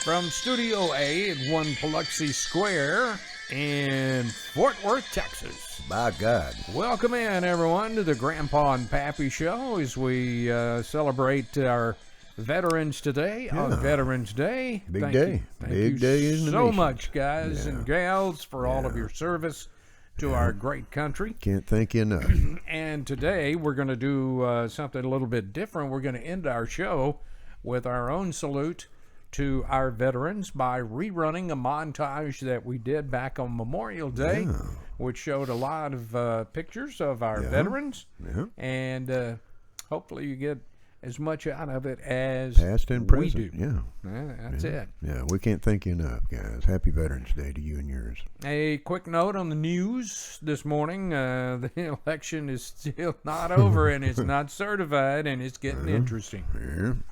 from Studio A at 1 Biloxi Square in Fort Worth, Texas. By God. Welcome in, everyone, to the Grandpa and Pappy Show as we celebrate our veterans today on Veterans Day. Big day. Big day in the so nation. much, guys and gals, for all of your service to our great country. Can't thank you enough. And today we're going to do something a little bit different. We're going to end our show with our own salute to our veterans by rerunning a montage that we did back on Memorial Day, which showed a lot of pictures of our veterans. And hopefully you get as much out of it as past and present. we do. That's it. Yeah, we can't thank you enough, guys. Happy Veterans Day to you and yours. A quick note on the news this morning. The election is still not over, and it's not certified, and it's getting interesting.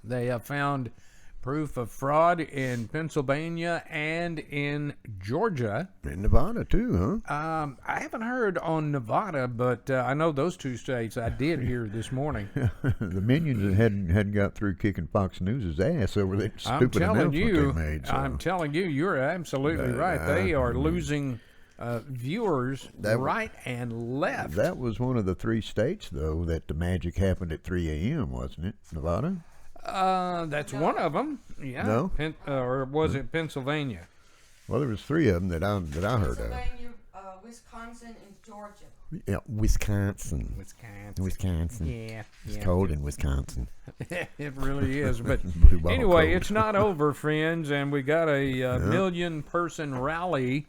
They have found proof of fraud in Pennsylvania and in Georgia. In Nevada, too, huh? I haven't heard on Nevada, but I know those two states. I did hear this morning. The minions hadn't got through kicking Fox News' ass over that stupid announcement they made. So. I'm telling you, you're absolutely right. They are losing viewers right and left. That was one of the 3 states, though, that the magic happened at 3 a.m., wasn't it? Nevada? That's one of them. Yeah. No? Or was it Pennsylvania? Well, there was 3 of them that I heard of. Pennsylvania, Wisconsin, and Georgia. Yeah, Wisconsin. Yeah. It's cold in Wisconsin. It really is. But anyway, it's not over, friends, and we got a million-person rally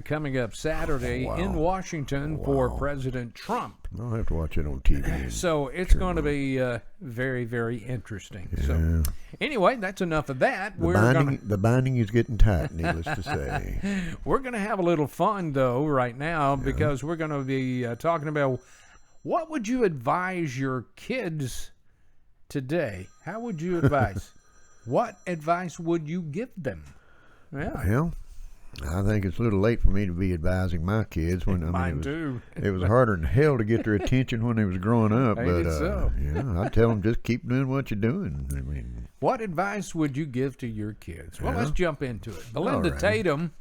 coming up Saturday in Washington for President Trump. I'll have to watch it on TV. So it's going to be very, very interesting. So anyway, that's enough of that. The binding is getting tight, needless to say. We're going to have a little fun, though, right now, because we're going to be talking about what would you advise your kids today? How would you advise? What advice would you give them? Well, I think it's a little late for me to be advising my kids. Mine too. It was harder than hell to get their attention when they was growing up. So. I tell them just keep doing what you're doing. I mean, what advice would you give to your kids? Well, let's jump into it. Belinda Tatum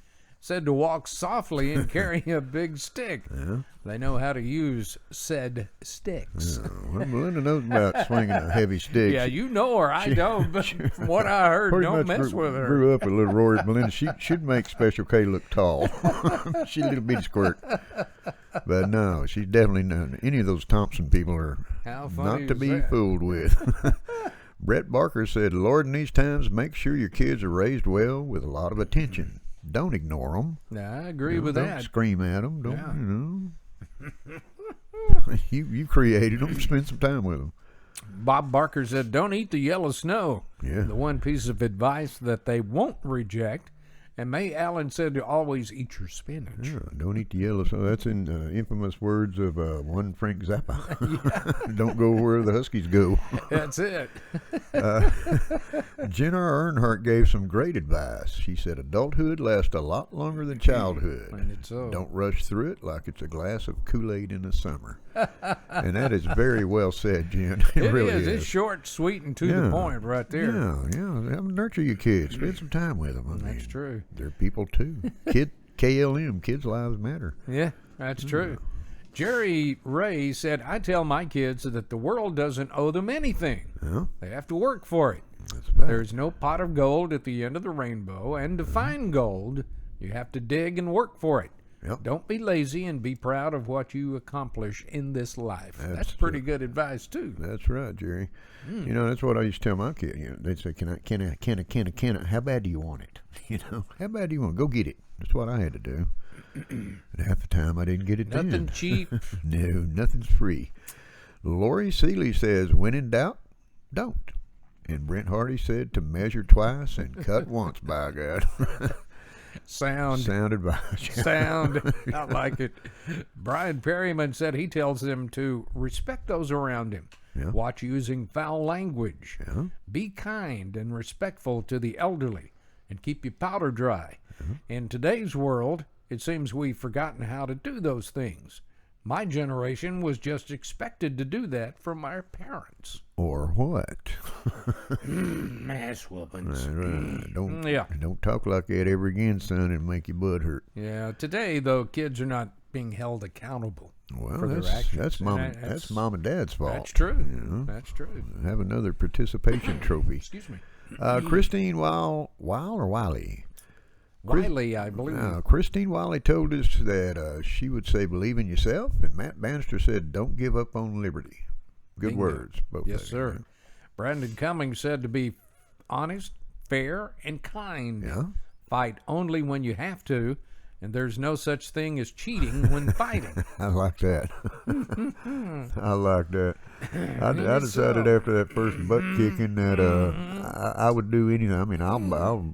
said to walk softly and carry a big stick. They know how to use said sticks. Well, Belinda knows about swinging a heavy stick. Yeah, you know her. I don't, but from what I heard, don't mess with her. Grew up with little Rory. Belinda, she should make Special K look tall. She's a little bitty squirt. But no, she's definitely not. Any of those Thompson people are not to be fooled with. Brett Barker said, Lord, in these times, make sure your kids are raised well with a lot of attention. Don't ignore them. Yeah, I agree with that. Don't scream at them. Don't, you created them. Spend some time with them. Bob Barker said, don't eat the yellow snow. Yeah. The one piece of advice that they won't reject. And May Allen said to always eat your spinach. Yeah, don't eat the yellow snow. That's in infamous words of one Frank Zappa. Don't go where the Huskies go. That's it. Jen R. Earnhardt gave some great advice. She said, adulthood lasts a lot longer than childhood. And it's so. Don't rush through it like it's a glass of Kool-Aid in the summer. And that is very well said, Jen. It really is. It's short, sweet, and to the point right there. Yeah. Nurture your kids. Spend some time with them. That's true. They're people, too. KLM, Kids' Lives Matter. Yeah, that's true. Jerry Ray said, I tell my kids that the world doesn't owe them anything. They have to work for it. There's no pot of gold at the end of the rainbow, and to find gold, you have to dig and work for it. Don't be lazy and be proud of what you accomplish in this life. That's pretty good advice, too. That's right, Jerry. You know, that's what I used to tell my kid. You know, they'd say, can I, how bad do you want it? You know, how bad do you want it? Go get it. That's what I had to do. And half the time I didn't get it Nothing cheap. No, nothing's free. Lori Seeley says, when in doubt, don't. And Brent Hardy said to measure twice and cut once, by God. Sound advice. Sound. I like it. Brian Perryman said he tells them to respect those around him. Watch using foul language. Be kind and respectful to the elderly and keep your powder dry. In today's world, it seems we've forgotten how to do those things. My generation was just expected to do that from our parents. Or what? Ass whoopings. Don't talk like that ever again, son, and make your butt hurt. Yeah, today, though, kids are not being held accountable for their actions. That's mom and dad's fault. That's true. You know? That's true. Have another participation trophy. Excuse me. Christine Wiley. Wiley, I believe. Christine Wiley told us that she would say, believe in yourself, and Matt Bannister said, don't give up on liberty. Good Bingo. words. Both Yes, sir. Brandon Cummings said to be honest, fair, and kind. Yeah. Fight only when you have to, and there's no such thing as cheating when fighting. I like that. I like that. I decided after that first butt kicking that I would do anything. I mean, I'll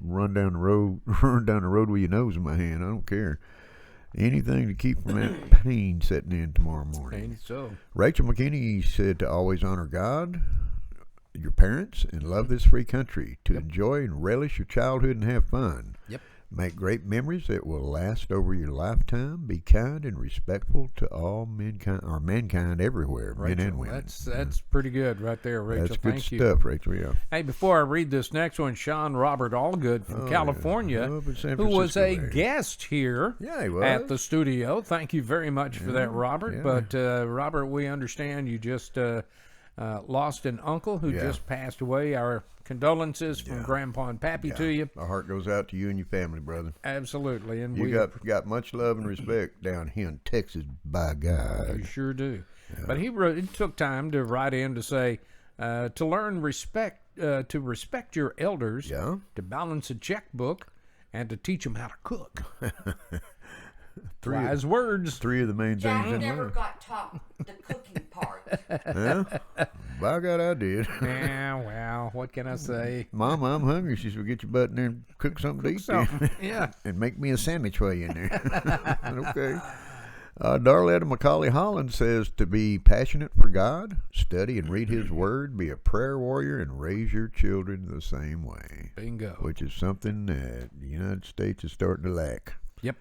run down the road with your nose in my hand. I don't care. Anything to keep from that pain setting in tomorrow morning. Ain't so. Rachel McKinney said to always honor God, your parents, and love this free country. To enjoy and relish your childhood and have fun. Yep. Make great memories that will last over your lifetime. Be kind and respectful to all mankind everywhere, Rachel, men and women. That's pretty good right there, Rachel. That's good Thank you. stuff, Rachel. Yeah. Hey, before I read this next one, Sean Robert Allgood from California, Up in San who was Francisco a there. guest here Yeah, he was. at the studio. Thank you very much for that, Robert. yeah. But, Robert, we understand you just lost an uncle who just passed away. Our condolences from Grandpa and Pappy to you. My heart goes out to you and your family, brother. Absolutely. And You we got much love and respect down here in Texas, by God. You sure do. But he took time to write in to say, to learn to respect your elders, Yeah. to balance a checkbook, and to teach them how to cook. Wise words. Three of the main Jack things in never life. got taught the cooking part. Yeah? By God, I did. Yeah, well, what can I say? Mama, I'm hungry. She said, get your butt in there and cook something to eat. Something. Yeah. And make me a sandwich for you in there. Okay. Darletta Macaulay Holland says to be passionate for God, study and read His Word, be a prayer warrior, and raise your children the same way. Bingo. Which is something that the United States is starting to lack. Yep.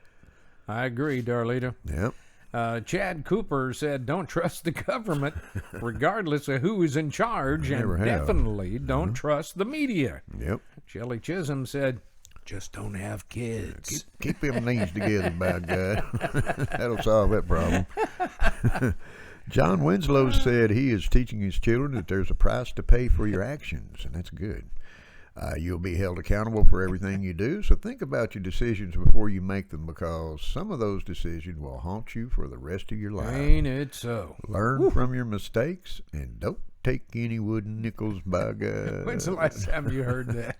I agree, Darlita. Yep. Chad Cooper said, don't trust the government, regardless of who is in charge, Never and have. definitely don't trust the media. Yep. Shelley Chisholm said, just don't have kids. Keep them knees together, by God. That'll solve that problem. John Winslow said he is teaching his children that there's a price to pay for your actions, and that's good. You'll be held accountable for everything you do, so think about your decisions before you make them, because some of those decisions will haunt you for the rest of your life. Ain't it so? Learn from your mistakes, and don't take any wooden nickels, by God. When's the last time you heard that?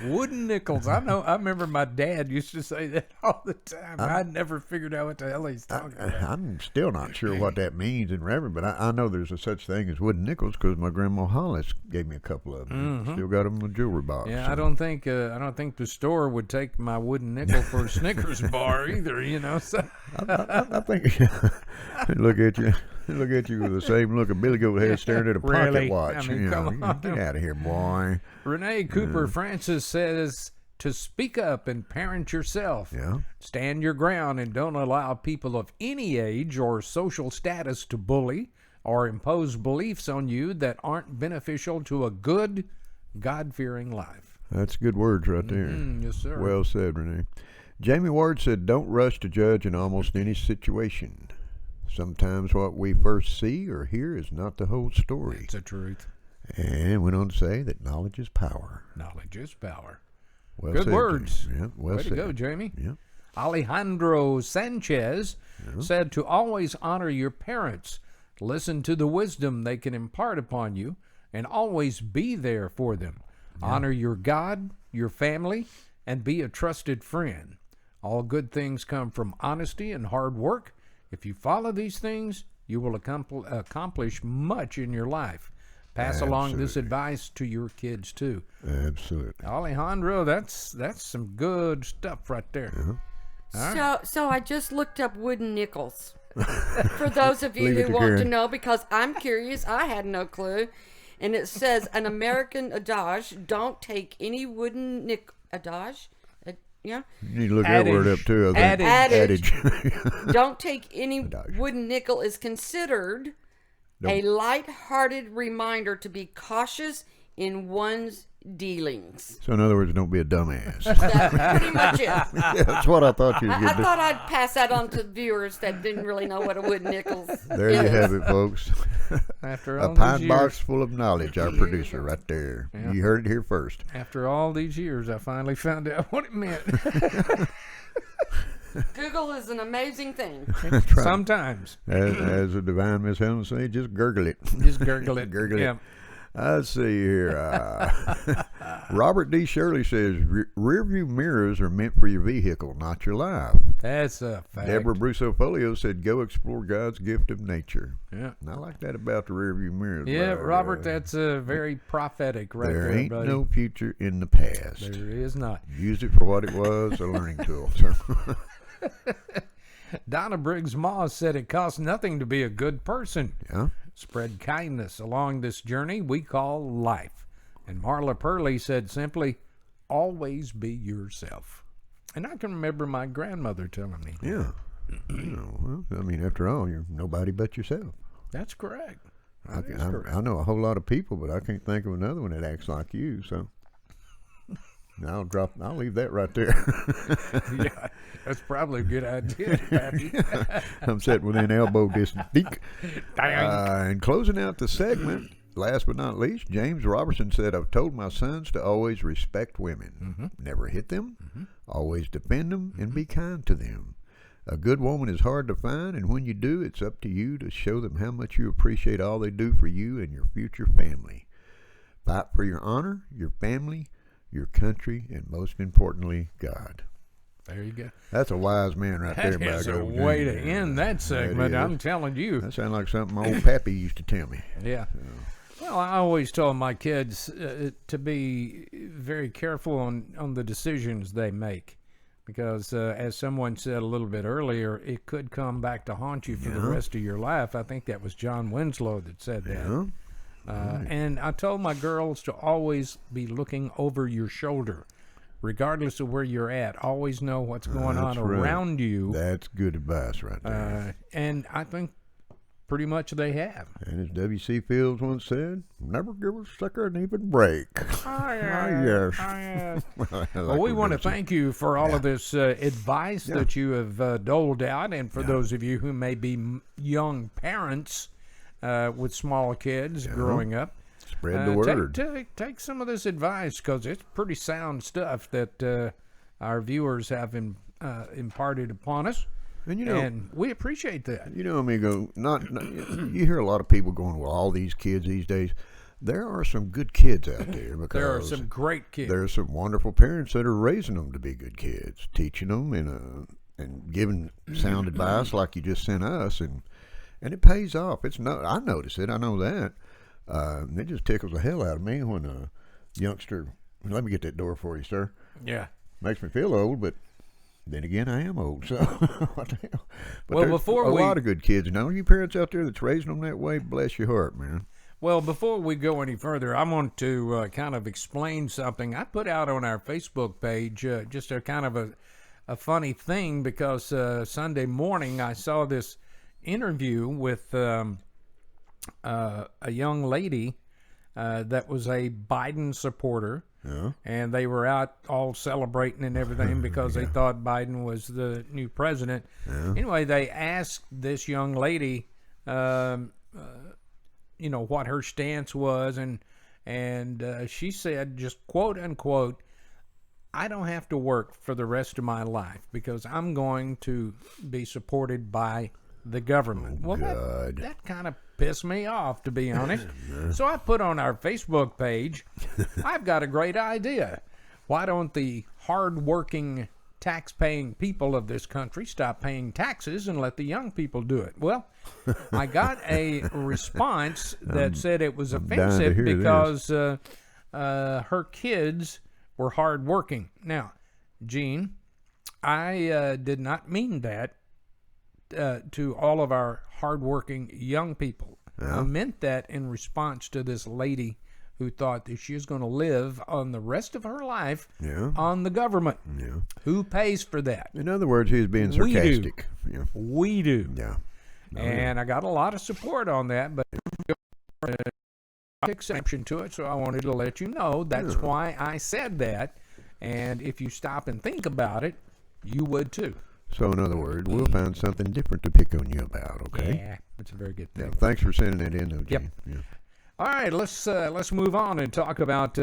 Wooden nickels. I remember my dad used to say that all the time. I never figured out what the hell he's talking about. I'm still not sure what that means in Reverend, but I know there's a such thing as wooden nickels because my grandma Hollis gave me a couple of them. Still got them in the jewelry box. Yeah, so. I don't think the store would take my wooden nickel for a Snickers bar either. You know, so I think look at you with the same look of Billy Goat head staring at a pocket Really? watch. I mean, come on. Get out of here, boy. Renee Cooper Francis says to speak up and parent yourself. Yeah. Stand your ground and don't allow people of any age or social status to bully or impose beliefs on you that aren't beneficial to a good, God-fearing life. That's good words right there. Yes, sir. Well said, Renee. Jamie Ward said, don't rush to judge in almost any situation. Sometimes what we first see or hear is not the whole story. It's the truth. And went on to say that knowledge is power. Knowledge is power. Well Good said, words. Jamie. Yeah, well Way said. to go, Jamie. Yeah. Alejandro Sanchez said to always honor your parents, listen to the wisdom they can impart upon you, and always be there for them. Honor your God, your family, and be a trusted friend. All good things come from honesty and hard work. If you follow these things, you will accomplish much in your life. Pass along this advice to your kids too. Absolutely. Alejandro, that's some good stuff right there. So I just looked up wooden nickels. For those of you Leave it who to want to Karen. know, because I'm curious, I had no clue. And it says an American adage: don't take any wooden Yeah. You need to look that word up too. I think. Adage. Adage. Don't take any wooden nickel is considered a light-hearted reminder to be cautious in one's dealings. So in other words, don't be a dumbass. That's pretty much it. Yeah, that's what I thought you were I getting. thought I'd pass that on to viewers that didn't really know what a wooden nickel is. There you have it, folks. After all A these pine years, box full of knowledge, our producer right there. Yeah. You heard it here first. after all these years, I finally found out what it meant. Google is an amazing thing. That's right. Sometimes. As the divine Miss Helen say, just gurgle it. Just gurgle it. Gurgle Yeah. it. Let's see here. Robert D. Shirley says, rear view mirrors are meant for your vehicle, not your life. That's a fact. Deborah Brusso-Folio said, go explore God's gift of nature. Yeah. And I like that about the rear view mirrors. Yeah, but, Robert, that's very prophetic right there there, ain't buddy. no future in the past. There is not. Used it for what it was, a learning tool. So. Donna Briggs Moss said it costs nothing to be a good person. Yeah. Spread kindness along this journey we call life. And Marla Purley said simply, always be yourself. And I can remember my grandmother telling me. Yeah. Well, I mean, after all, you're nobody but yourself. That's correct. I That is correct. know a whole lot of people, but I can't think of another one that acts like you. So I'll leave that right there. Yeah, that's probably a good idea, Pappy. I'm sitting within elbow distance. Dang. And closing out the segment, last but not least, James Robertson said, I've told my sons to always respect women, never hit them, always defend them, and be kind to them. A good woman is hard to find, and when you do, it's up to you to show them how much you appreciate all they do for you and your future family. Fight for your honor, your family, your country, and most importantly, God. There you go. That's a wise man right there. That is by a old way to James. end that segment, is. I'm telling you. That sounds like something my old Pappy used to tell me. Yeah. Well, I always told my kids to be very careful on the decisions they make. Because as someone said a little bit earlier, it could come back to haunt you for the rest of your life. I think that was John Winslow that said that. Yeah. And I told my girls to always be looking over your shoulder, regardless of where you're at. Always know what's going on That's right. around you. That's good advice right there. And I think pretty much they have. And as W.C. Fields once said, never give a sucker an even break. Yes. Well, we want to thank you for all of this advice that you have doled out. And for those of you who may be young parents with small kids growing up, Spread the word. Take some of this advice, because it's pretty sound stuff that our viewers have imparted upon us. And we appreciate that. You know, amigo, you hear a lot of people going, well, all these kids these days. There are some good kids out there. Because There are some great kids. There are some wonderful parents that are raising them to be good kids, teaching them and giving sound advice like you just sent us, and it pays off. I notice it. I know that. It just tickles the hell out of me when a youngster. Let me get that door for you, sir. Yeah. Makes me feel old, but then again, I am old. So what the hell? But Well, there's before a we- lot of good kids. Now, you parents out there that's raising them that way, bless your heart, man. Well, before we go any further, I want to kind of explain something I put out on our Facebook page, just a kind of a funny thing, because Sunday morning I saw this interview with a young lady that was a Biden supporter, and they were out all celebrating and everything because they thought Biden was the new president. Anyway, they asked this young lady what her stance was, and she said, just quote unquote, I don't have to work for the rest of my life because I'm going to be supported by the government. Well, that kind of pissed me off, to be honest. So I put on our Facebook page, I've got a great idea. Why don't the hard-working, tax-paying people of this country stop paying taxes and let the young people do it? Well, I got a response that said it was offensive because her kids were hardworking. Now, Gene, I did not mean that to all of our hardworking young people. I meant that in response to this lady who thought that she was going to live on the rest of her life Yeah. on the government. Yeah. Who pays for that? In other words, he was being We do. sarcastic. Yeah. We do. Yeah. Oh, And I got a lot of support on that, but exception to it, so I wanted to let you know that's why I said that. And if you stop and think about it, you would too. So in other words, we'll find something different to pick on you about, okay? Yeah, that's a very good thing. Yeah, thanks for sending that in, though, Yep. Gene. Yeah. All right, let's move on and talk about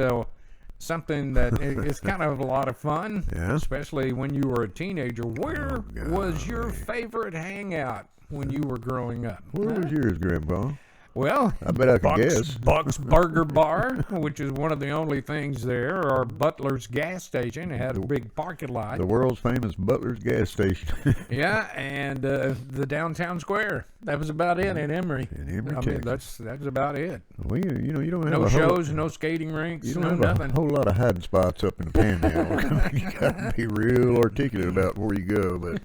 something that is kind of a lot of fun, Yeah. especially when you were a teenager. Where was your favorite hangout when you were growing up? Where was yours, Grandpa? Well, I bet I can guess. Buck's Burger Bar, which is one of the only things there, or Butler's gas station. It had a big parking lot. The world's famous Butler's gas station. Yeah, and the downtown square. That was about it in Emory. In Emory, I mean, Texas. that's about it. Well, you don't have No a shows, no skating rinks, You no don't have nothing. a whole lot of hiding spots up in the panhandle. You got to be real articulate about where you go. But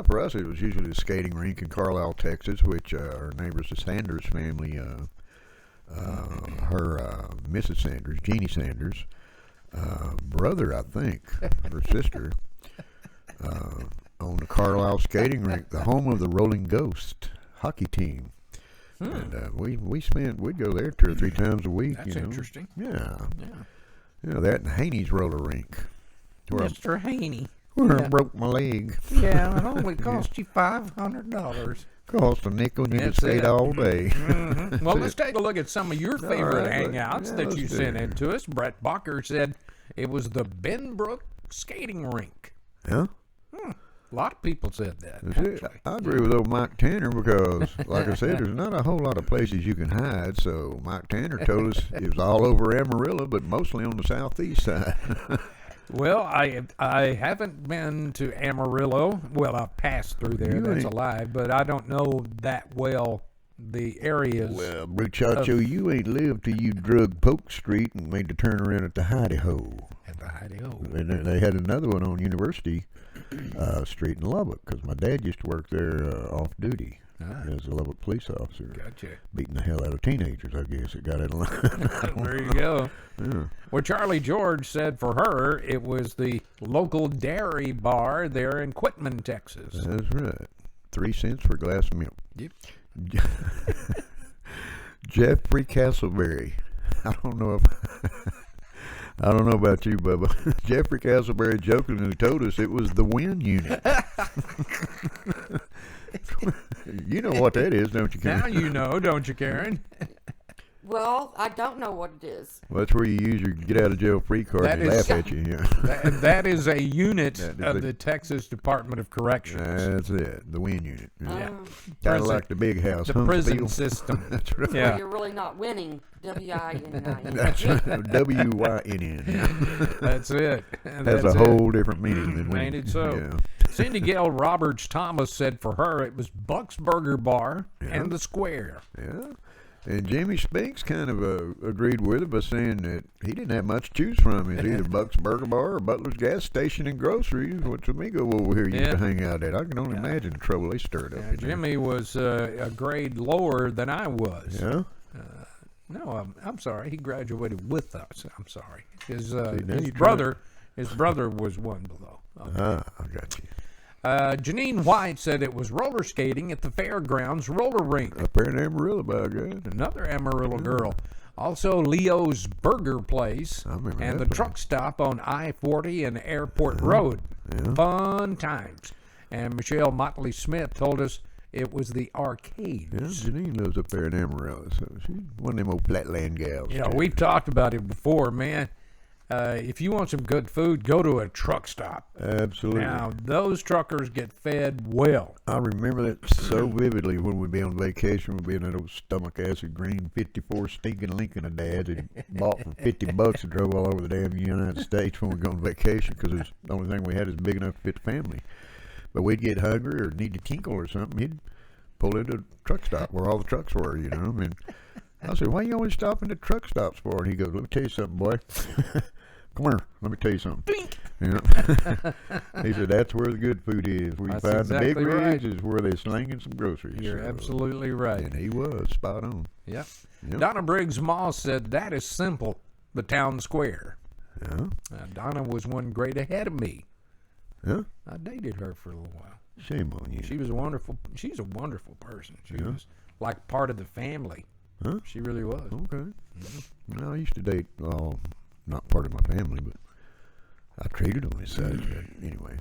for us, it was usually the skating rink in Carlisle, Texas, which our neighbors, the Sanders family, Mrs. Sanders, Jeannie Sanders, brother, I think, her sister, owned the Carlisle skating rink, the home of the Rolling Ghost hockey team. And we'd go there 2 or 3 times a week. That's interesting. Yeah. That and Haney's roller rink. Where Mr. Haney. I broke my leg. Yeah, it only cost you $500. Cost a nickel and you could That's skate it. all day. Well, let's take a look at some of your favorite right, hangouts that let's you do sent it. in to us. Brett Bacher said it was the Benbrook skating rink. Huh? A lot of people said that. That's it. Actually. I agree with old Mike Tanner because, like I said, there's not a whole lot of places you can hide. So Mike Tanner told us it was all over Amarillo, but mostly on the southeast side. Well, I haven't been to Amarillo. Well, I've passed through there. That's a lie, but I don't know that well the areas. Well, Bruchacho, you ain't lived till you drug Polk Street and made the turn around at the Hidey Ho. At the Hidey-Ho. And they had another one on University Street in Lubbock because my dad used to work there off duty as a Lubbock police officer. Gotcha. Beating the hell out of teenagers, I guess. It got out of line. There you go. Yeah. Well, Charlie George said for her it was the local dairy bar there in Quitman, Texas. That's right. 3 cents for a glass of milk. Yep. Jeffrey Castleberry. I don't know about you, Bubba. Jeffrey Castleberry jokingly told us it was the Win Unit. You know what that is, don't you, Karen? Now you know, don't you, Karen? Well, I don't know what it is. Well, that's where you use your get out of jail free card That and they is- laugh at you. Yeah. That is a unit That is of a- the Texas Department of Corrections. That's it, the Win Unit. Yeah. Yeah. Kind of Prison- like the big house, The prison Huntsville. system. That's right. Well, Yeah. you're really not winning. W-I-N-I-N. That's right. W-Y-N-N. That's it. That's a whole different meaning than Ain't winning. it so? Yeah. Cindy Gail Roberts Thomas said for her it was Buck's Burger Bar and the Square. Yeah. And Jimmy Spinks kind of agreed with it by saying that he didn't have much to choose from. It's either Buck's Burger Bar or Butler's Gas Station and Groceries, which Amigo over here used to hang out at. I can only imagine the trouble they stirred up. in there. Jimmy was a grade lower than I was. Yeah? No, I'm sorry. He graduated with us. I'm sorry. His now his you brother was one below. I got you. Janine White said it was roller skating at the fairgrounds roller rink. Up there in Amarillo, by God. Another Amarillo girl. Also, Leo's Burger Place I remember and that the place. truck stop on I-40 and Airport Road. Yeah. Fun times. And Michelle Motley Smith told us it was the Yeah, arcades. Janine lives up there in Amarillo, so she's one of them old flatland gals. You know, too. we've talked about it before, man. If you want some good food, go to a truck stop. Absolutely. Now, those truckers get fed well. I remember that so vividly when we'd be on vacation. We'd be in that old stomach acid green 54 stinking Lincoln of Dad's and bought for $50 and drove all over the damn United States when we go on vacation because the only thing we had is big enough to fit the family. But we'd get hungry or need to tinkle or something. He'd pull into a truck stop where all the trucks were, you know. And I said, why you always stopping at truck stops for? And he goes, let me tell you something, boy. Come here, let me tell you something. Yeah. He said that's where the good food is. Where you That's find exactly the big right. rigs is where they're slinging some groceries. You're So, absolutely right. and he was spot on. Yep. Yep. Donna Briggs Moss said, that is simple. The town square. Yeah. Donna was one grade ahead of me. Yeah. I dated her for a little while. Shame on you. She's a wonderful person. She Yeah. was like part of the family. Huh? She really was. Okay. Well, I used to date, not part of my family, but I traded on his side. But anyway.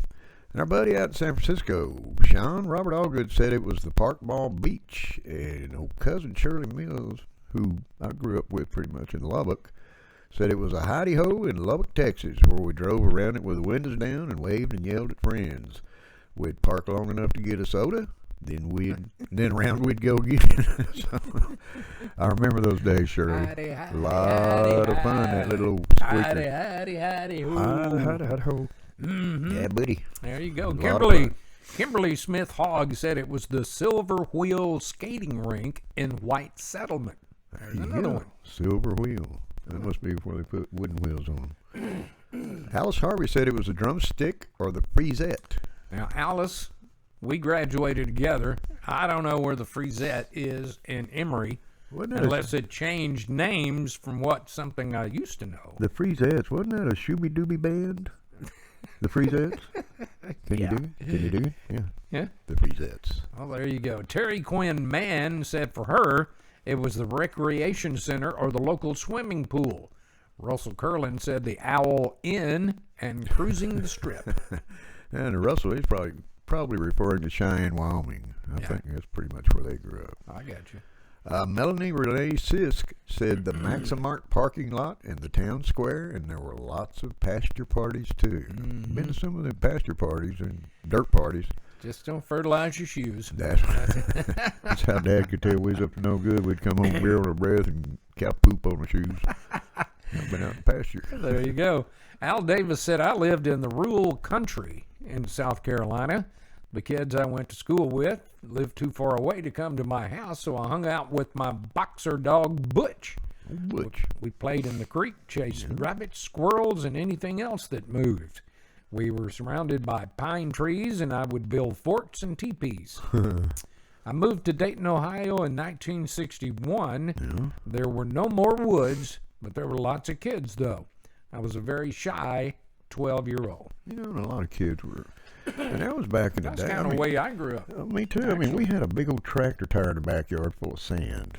And our buddy out in San Francisco, Sean Robert Allgood, said it was the Park Ball Beach. And old cousin Shirley Mills, who I grew up with pretty much in Lubbock, said it was a hidey-ho in Lubbock, Texas, where we drove around it with the windows down and waved and yelled at friends. We'd park long enough to get a soda, then around we'd go again. So, I remember those days, Shirley. A lot of fun, that little old squeaker. Howdy, Hidey-ho. Yeah, buddy. There you go. A lot of Kimberly Smith Hogg said it was the Silver Wheel Skating Rink in White Settlement. There's another one. Silver wheel. That must be before they put wooden wheels on them. Alice Harvey said it was a drumstick or the freezette. Now, Alice, we graduated together. I don't know where the freezette is in Emory, Wasn't that unless it changed names from something I used to know. the freezettes? Wasn't that a Shooby Dooby band? The freezettes? Can you do it? Can you do it? Yeah. Yeah. The freezettes. Well, there you go. Terry Quinn Mann said for her, it was the recreation center or the local swimming pool. Russell Curlin said the Owl Inn and cruising the Strip. And Russell, he's probably referring to Cheyenne, Wyoming. I think that's pretty much where they grew up. I got you. Melanie Renee Sisk said the Maximart parking lot and the town square, and there were lots of pasture parties too. Been to some of the pasture parties and dirt parties. Just don't fertilize your shoes. That's how Dad could tell we was up to no good. We'd come home beer on our breath and cow poop on our shoes. I've been out in the pasture. There you go. Al Davis said, I lived in the rural country in South Carolina. The kids I went to school with lived too far away to come to my house, so I hung out with my boxer dog, Butch. Butch. We played in the creek, chased rabbits, squirrels, and anything else that moved. We were surrounded by pine trees, and I would build forts and teepees. I moved to Dayton, Ohio in 1961. There were no more woods, but there were lots of kids, though. I was a very shy 12-year-old. You know, and a lot of kids were. And that was back in the day. That's kind of the way I grew up. Me too. I mean, we had a big old tractor tire in the backyard full of sand.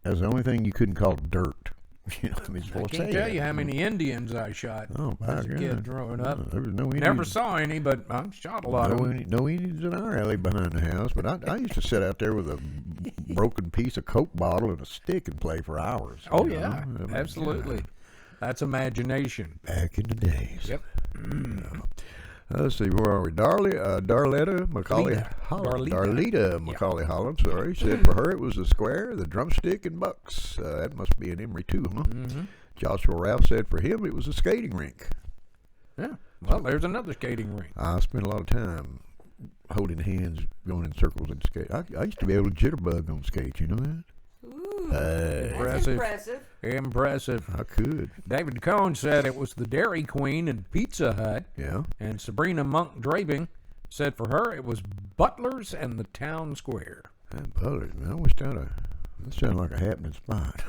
That was the only thing you couldn't call dirt. You know, I mean, it's full I of can't sand. tell you how many Indians I shot as a kid growing up. There was no Indians. Never saw any, but I shot a lot of them. No Indians in our alley behind the house. But I used to sit out there with a broken piece of Coke bottle and a stick and play for hours. Oh, you yeah, know? I mean, absolutely. God. That's imagination. Back in the days. Yep. Let's see, where are we? Darletta Macaulay Holland. Darlita Macaulay Holland, sorry, said for her it was the square, the drumstick, and bucks. That must be an Emory too, huh? Joshua Ralph said for him it was a skating rink. Yeah. Well, there's another skating rink. I spent a lot of time holding hands, going in circles and skate. I used to be able to jitterbug on skates, you know that? Ooh, that's impressive. Impressive. I could. David Cohn said it was the Dairy Queen and Pizza Hut. Yeah. And Sabrina Monk Drabing said for her it was Butler's and the Town Square. Butler's, man. I wish that sounded like a happening spot.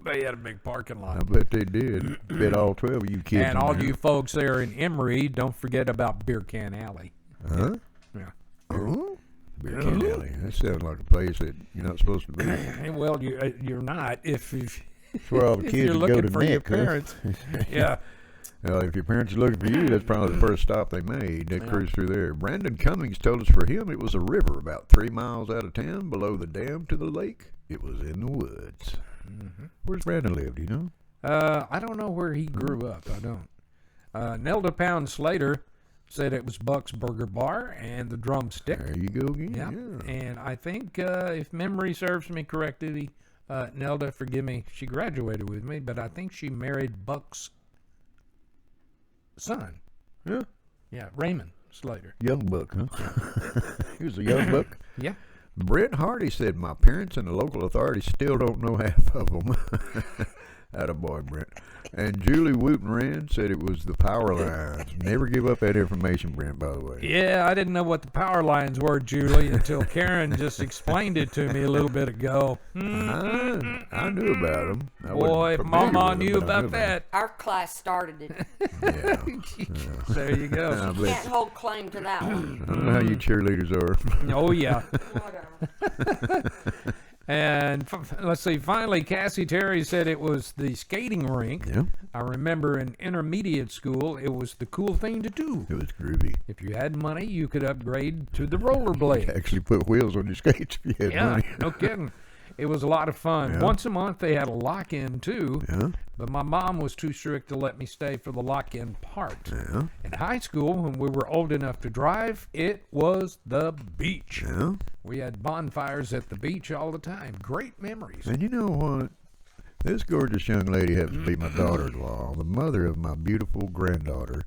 They had a big parking lot. I bet they did. Bet all 12 of you kids. And all you folks there in Emory, don't forget about Beer Can Alley. Huh? Yeah. Oh? Beer Can Alley. That sounds like a place that you're not supposed to be. Well, you're not if That's where all the if kids you're would go looking to for your Nick, huh? parents. Yeah. Well, if your parents are looking for you, that's probably the first stop they made. They cruised through there. Brandon Cummings told us for him it was a river about 3 miles out of town below the dam to the lake. It was in the woods. Where's Brandon live, do you know? I don't know where he grew up. I don't. Nelda Pound Slater said it was Buck's Burger Bar and the Drumstick. There you go again. Yeah. And I think, if memory serves me correctly, Nelda, forgive me, she graduated with me, but I think she married Buck's son. Yeah. Yeah, Raymond Slater. Young Buck, huh? He was a young buck. Yeah. Brent Hardy said, my parents and the local authorities still don't know half of them. Attaboy, Brent. And Julie Wooten Rand said it was the power lines. Never give up that information, Brent, by the way. Yeah, I didn't know what the power lines were, Julie, until Karen just explained it to me a little bit ago. I knew about them. Boy, Mama knew about that. Our class started it. Yeah. There you go. Can't hold claim to that one. I don't know how you cheerleaders are. Oh, yeah. Whatever. And let's see, finally, Cassie Terry said it was the skating rink. Yeah. I remember in intermediate school, it was the cool thing to do. It was groovy. If you had money, you could upgrade to the rollerblade. Actually put wheels on your skates if you had Yeah, money. no kidding. It was a lot of fun. Yeah. Once a month, they had a lock-in, too. Yeah. But my mom was too strict to let me stay for the lock-in part. Yeah. In high school, when we were old enough to drive, it was the beach. Yeah. We had bonfires at the beach all the time. Great memories. And you know what? This gorgeous young lady happens to be my daughter-in-law, the mother of my beautiful granddaughter.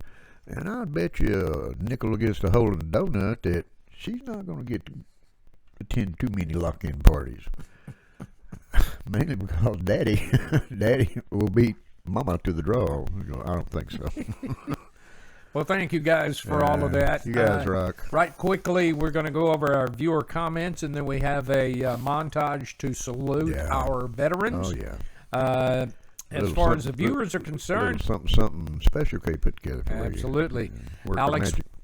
And I bet you a nickel against a hole in a donut that she's not going to get to attend too many lock-in parties. Mainly because Daddy will beat Mama to the draw. I don't think so. Well, thank you guys for all of that. You guys rock. Right quickly, we're going to go over our viewer comments, and then we have a montage to salute our veterans. Oh, yeah. As far as the viewers are concerned, something special Kay put together for you. absolutely.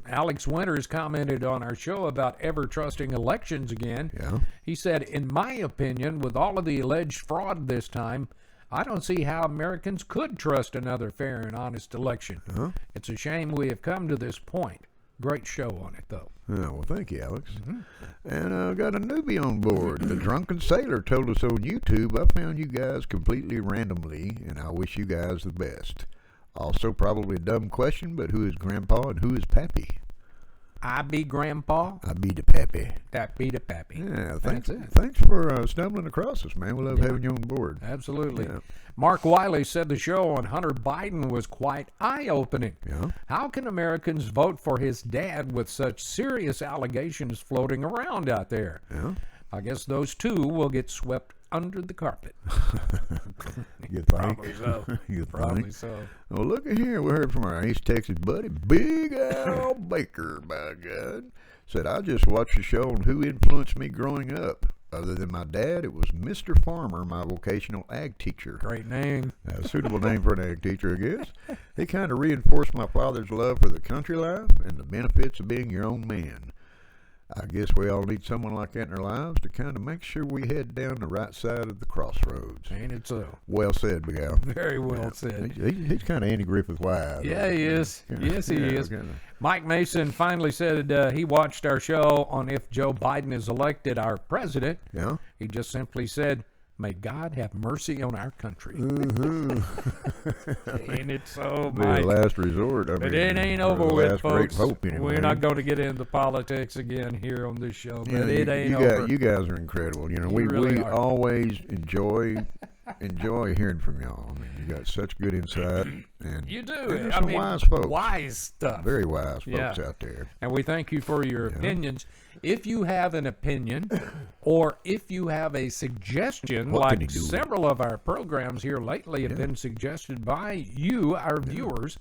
Alex Winters commented on our show about ever trusting elections again. Yeah. He said, in my opinion, with all of the alleged fraud this time, I don't see how Americans could trust another fair and honest election. It's a shame we have come to this point. Great show on it, though. Oh, well, thank you, Alex. And I got a newbie on board. The Drunken Sailor told us on YouTube, I found you guys completely randomly, and I wish you guys the best. Also, probably a dumb question, but who is Grandpa and who is Pappy? I be Grandpa. I be the Pappy. That be the Pappy. Yeah, That's it. Thanks for stumbling across us, man. We love having you on board. Absolutely. Yeah. Mark Wiley said the show on Hunter Biden was quite eye-opening. Yeah. How can Americans vote for his dad with such serious allegations floating around out there? Yeah. I guess those two will get swept under the carpet. You think? Probably so. You Probably think? so. Well, look at here. We heard from our East Texas buddy, Big Al Baker, by God. Said, I just watched the show on who influenced me growing up. Other than my dad, it was Mr. Farmer, my vocational ag teacher. Great name. A suitable name for an ag teacher, I guess. He kind of reinforced my father's love for the country life and the benefits of being your own man. I guess we all need someone like that in our lives to kind of make sure we head down the right side of the crossroads. Ain't it so? Well said, Big Al. Very well said. He's kind of Andy Griffith wise. Yeah, he is. Yes, he is. Kinda. Mike Mason finally said he watched our show on if Joe Biden is elected our president. Yeah. He just simply said, may God have mercy on our country. Ain't it so, Be the Mike? last resort. But it ain't over the with, last great folks. hope anyway. We're not going to get into politics again here on this show, but Yeah, it ain't over. You guys are incredible. You know, You really we are. always enjoy hearing from y'all. I mean, you got such good insight, and You do. there's I some mean, wise folks, wise stuff. very wise folks Yeah. out there. And we thank you for your opinions. If you have an opinion or if you have a suggestion, What can like you do? several of our programs here lately have been suggested by you, our viewers,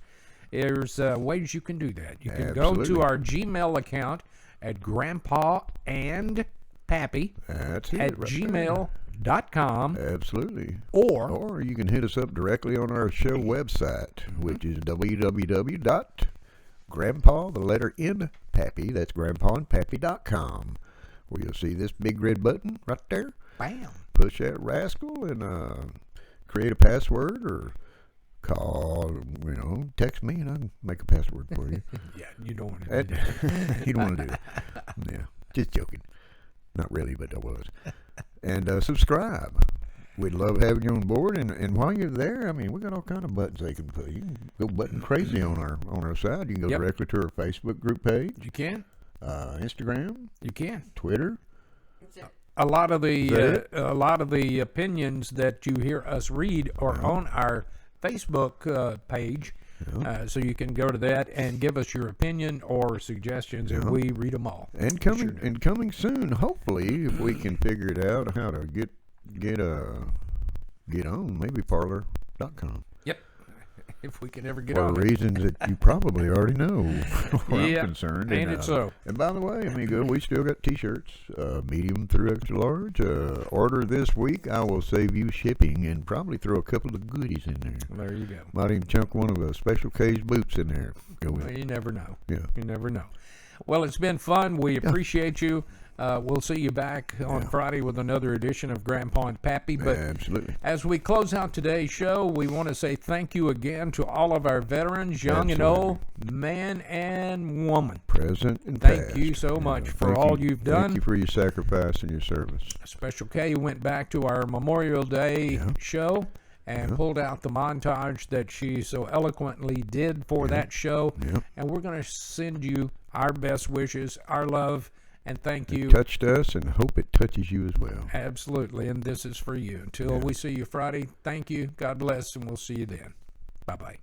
there's ways you can do that. You can go Absolutely. to our Gmail account at grandpaandpappy That's it. at right there. gmail.com Absolutely. or you can hit us up directly on our show website, which is www.grandpa, the letter N, Pappy, that's grandpaandpappy.com, where you'll see this big red button right there. bam. Push that rascal and create a password or call, text me and I can make a password for you. Yeah, you don't want to do that. You don't want to do it. Yeah, just joking. Not really, but I was. And subscribe. We'd love having you on board. And while you're there, I mean, we got all kind of buttons they can put. You can go button crazy on our side. You can go Yep. directly to our Facebook group page, You can. Instagram, You can. Twitter. A lot of Is that the opinions that you hear us read are on our Facebook page, so you can go to that and give us your opinion or suggestions, and we read them all. And coming soon, hopefully, if we can figure it out how to get on, maybe Parlor handout.com. Yep. If we can ever get For on it. reasons that you probably already know where I'm concerned. Ain't it so? And by the way, we still got T-shirts, medium through extra large. Order this week. I will save you shipping and probably throw a couple of goodies in there. There you go. Might even chunk one of the Special K's boots in there. Go with Well, it. you never know. Yeah. You never know. Well, it's been fun. We appreciate you. We'll see you back on Friday with another edition of Grandpa and Pappy. But Absolutely. as we close out today's show, we want to say thank you again to all of our veterans, young and old, man and woman. Present and past. Thank you so much for Thank all you. you've done. Thank you for your sacrifice and your service. Special K went back to our Memorial Day show and pulled out the montage that she so eloquently did for that show. And we're going to send you our best wishes, our love, and thank you. It touched us and hope it touches you as well. Absolutely. And this is for you. Until we see you Friday, thank you. God bless, and we'll see you then. Bye-bye.